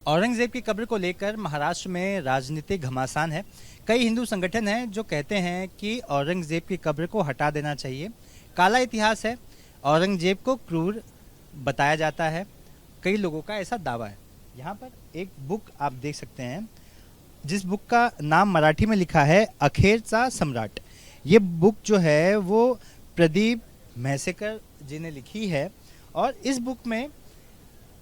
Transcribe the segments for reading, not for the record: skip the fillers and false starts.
औरंगजेब की कब्र को लेकर महाराष्ट्र में राजनीतिक घमासान है। कई हिंदू संगठन हैं जो कहते हैं कि औरंगजेब की कब्र को हटा देना चाहिए। काला इतिहास है, औरंगजेब को क्रूर बताया जाता है। कई लोगों का ऐसा दावा है। यहाँ पर एक बुक आप देख सकते हैं, जिस बुक का नाम मराठी में लिखा है अखेरचा सम्राट। ये बुक जो है वो प्रदीप म्हैसेकर जी ने लिखी है और इस बुक में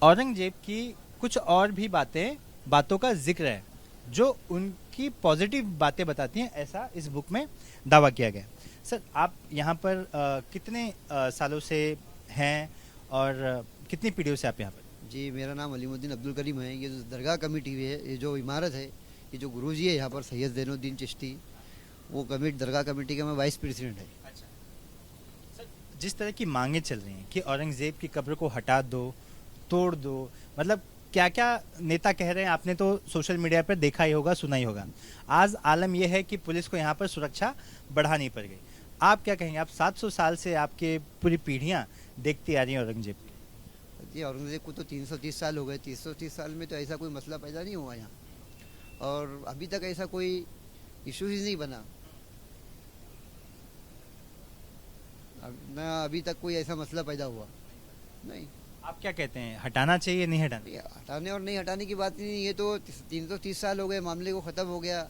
औरंगजेब की कुछ और भी बातों का जिक्र है जो उनकी पॉजिटिव बातें बताती हैं, ऐसा इस बुक में दावा किया गया है। सर, आप यहाँ पर कितने सालों से हैं और कितनी पीढ़ियों से आप यहाँ पर? जी, मेरा नाम अलीमुद्दीन अब्दुल करीम है। ये जो दरगाह कमेटी है, ये जो इमारत है, ये जो गुरुजी है यहाँ पर सैयद ज़ैनुद्दीन चिश्ती, वो दरगाह कमेटी का मैं वाइस प्रेसिडेंट है। अच्छा सर, जिस तरह की मांगे चल रही हैं कि औरंगजेब की कब्र को हटा दो, तोड़ दो, मतलब क्या क्या नेता कह रहे हैं, आपने तो सोशल मीडिया पर देखा ही होगा, सुना ही होगा। आज आलम यह है कि पुलिस को यहाँ पर सुरक्षा बढ़ानी पड़ गई। आप क्या कहेंगे? आप 700 साल से आपके पूरी पीढ़ियाँ देखती आ रही हैं औरंगजेब की। जी, औरंगज़ेब को तो 330 साल हो गए। 330 साल में तो ऐसा कोई मसला पैदा नहीं हुआ यहाँ, और अभी तक ऐसा कोई इशू ही नहीं बना। ना अभी तक कोई ऐसा मसला पैदा हुआ नहीं। आप क्या कहते हैं, हटाना चाहिए नहीं हटाना? ये हटाने और नहीं हटाने की बात नहीं, ये तो 330 साल हो गए, मामले को ख़त्म हो गया,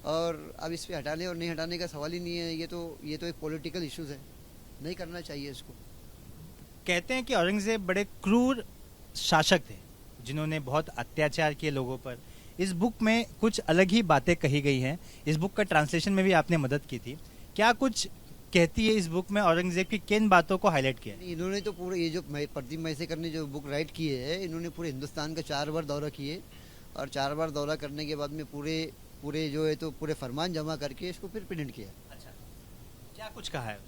और अब इस पे हटाने और नहीं हटाने का सवाल ही नहीं है। ये तो एक पॉलिटिकल इश्यूज़ है, नहीं करना चाहिए इसको। कहते हैं कि औरंगजेब बड़े क्रूर शासक थे जिन्होंने बहुत अत्याचार किए लोगों पर। इस बुक में कुछ अलग ही बातें कही गई हैं। इस बुक का ट्रांसलेशन में भी आपने मदद की थी। क्या कुछ कहती है इस बुक में? औरंगजेब की किन बातों को हाईलाइट किया है? इन्होंने तो पूरे, ये जो प्रदीप मैसेकर ने जो बुक राइट की है, इन्होंने पूरे हिंदुस्तान का 4 बार दौरा किए, और 4 बार दौरा करने के बाद में पूरे पूरे जो है तो पूरे फरमान जमा करके इसको फिर प्रिंट किया। अच्छा, क्या कुछ कहा है?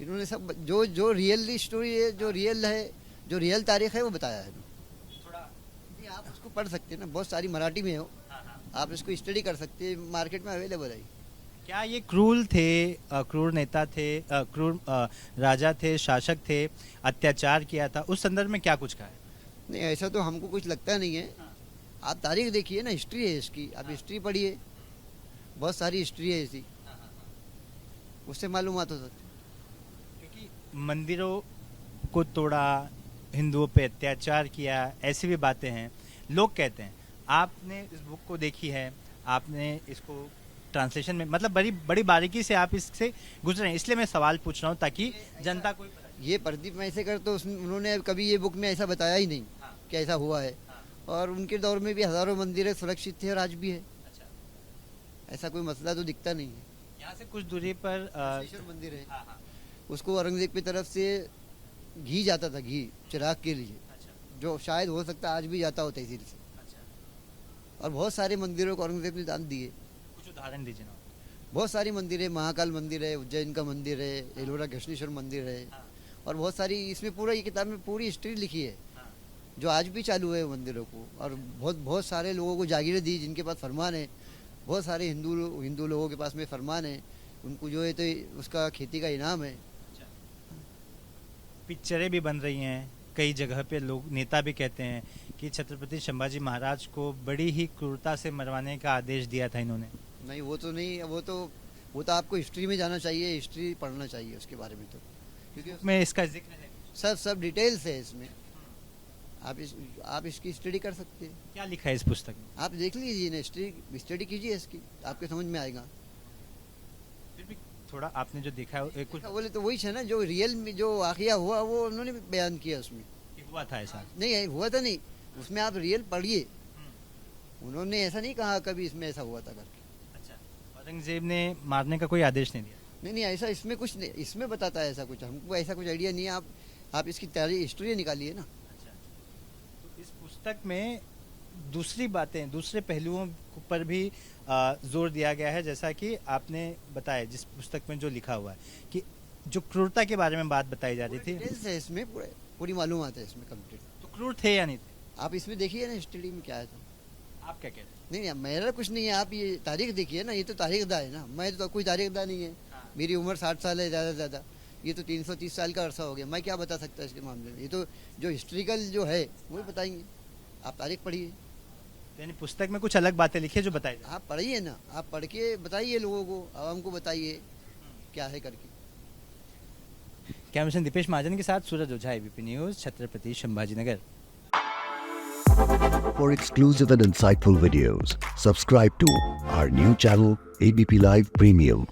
इन्होंने सब जो जो रियल स्टोरी है, जो रियल है, जो रियल तारीख है, वो बताया है। थोड़ा नहीं, आप उसको पढ़ सकते हैं ना, बहुत सारी मराठी में हो, हाँ हाँ। आप इसको स्टडी कर सकते हैं, मार्केट में अवेलेबल है। क्या ये क्रूर थे, क्रूर नेता थे, क्रूर राजा थे, शासक थे, अत्याचार किया था, उस संदर्भ में क्या कुछ कहा है? नहीं, ऐसा तो हमको कुछ लगता नहीं है। आप तारीख देखिए ना, हिस्ट्री है इसकी, आप हिस्ट्री पढ़िए, बहुत सारी हिस्ट्री है ऐसी, उससे मालूमात हो सकती। क्योंकि मंदिरों को तोड़ा, हिंदुओं पे अत्याचार किया, ऐसी भी बातें हैं। लोग कहते हैं, आपने इस बुक को देखी है, आपने इसको ट्रांसलेशन में, मतलब बड़ी बड़ी बारीकी से आप इससे गुजरे हैं, इसलिए मैं सवाल पूछ रहा हूँ ताकि जनता को। ये प्रदीप मैसेकर तो उन्होंने कभी ये बुक में ऐसा बताया ही नहीं कि ऐसा हुआ है, और उनके दौर में भी हज़ारों मंदिर सुरक्षित थे और आज भी है। अच्छा, ऐसा कोई मसला तो दिखता नहीं है। यहाँ से कुछ दूरी पर बसवेश्वर मंदिर है, उसको औरंगजेब की तरफ से घी जाता था, घी चिराग के लिए, अच्छा, जो शायद हो सकता है आज भी जाता हो तहसील से। अच्छा, और बहुत सारे मंदिरों को औरंगजेब ने दान दिए। कुछ उदाहरण दीजिए ना। बहुत सारी मंदिर है, महाकाल मंदिर है, उज्जैन का मंदिर है, एलोरा घृष्णेश्वर मंदिर है, हाँ, और बहुत सारी, इसमें पूरा, ये किताब में पूरी हिस्ट्री लिखी है, हाँ, जो आज भी चालू है मंदिरों को। और बहुत बहुत सारे लोगों को जागीरें दी जिनके पास फरमान है, बहुत सारे हिंदू लोगों के पास में फरमान है, उनको जो है तो उसका खेती का इनाम है। अच्छा। पिक्चरें भी बन रही हैं कई जगह पे, लोग नेता भी कहते हैं कि छत्रपति संभाजी महाराज को बड़ी ही क्रूरता से मरवाने का आदेश दिया था इन्होंने। नहीं, वो तो नहीं, वो तो आपको हिस्ट्री में जाना चाहिए, हिस्ट्री पढ़ना चाहिए उसके बारे में, तो क्योंकि में इसका जिक्र है। सब डिटेल्स है इसमें। आप इसकी स्टडी कर सकते हैं। क्या लिखा है इस पुस्तक में? आप देख लीजिए ना, स्टडी कीजिए इसकी, आपके समझ में आएगा। फिर भी थोड़ा आपने जो देखा है कुछ बोले तो वही है ना, जो रियल में जो वाकया हुआ वो उन्होंने बयान किया उसमें। हुआ था ऐसा? नहीं, हुआ था नहीं, उसमें आप रियल पढ़िए। उन्होंने ऐसा नहीं कहा कभी इसमें ऐसा हुआ था करके। अच्छा, औरंगजेब ने मारने का कोई आदेश नहीं दिया? नहीं, ऐसा इसमें कुछ नहीं, इसमें बताता है ऐसा कुछ, हमको ऐसा कुछ आइडिया नहीं है। आप इसकी तैयारी हिस्ट्री निकालिए ना। अच्छा, तो इस पुस्तक में दूसरी बातें, दूसरे पहलुओं पर भी जोर दिया गया है, जैसा कि आपने बताया जिस पुस्तक में जो लिखा हुआ है कि जो क्रूरता के बारे में बात बताई जा रही थी। डिटेल्स है इसमें, पूरी मालूमात है इसमें कंप्लीट। तो क्रूर थे या नहीं थे? आप इसमें देखिए ना, हिस्ट्री में क्या है। तो आप क्या कहते हैं? नहीं, मेरा कुछ नहीं है, आप ये तारीख देखिए ना, ये तो तारीखदा है ना, मैं तो कोई तारीखदा नहीं है। हाँ। मेरी उम्र 60 साल है ज़्यादा से ज़्यादा, ये तो 330 साल का अरसा हो गया, मैं क्या बता सकता इसके मामले में। ये तो जो हिस्ट्रिकल जो है वही बताएंगे, आप तारीख पढ़िए। यानी पुस्तक में कुछ अलग बातें लिखी है जो बताई जाए। आप पढ़िए ना, आप पढ़ के बताइए लोगों को, आवाम को बताइए क्या है करके। कैमरा दीपेश महाजन के साथ Suraj Ojha, ABP news, Chhatrapati Sambhajinagar. For exclusive and insightful videos, subscribe to our new channel ABP Live Premium.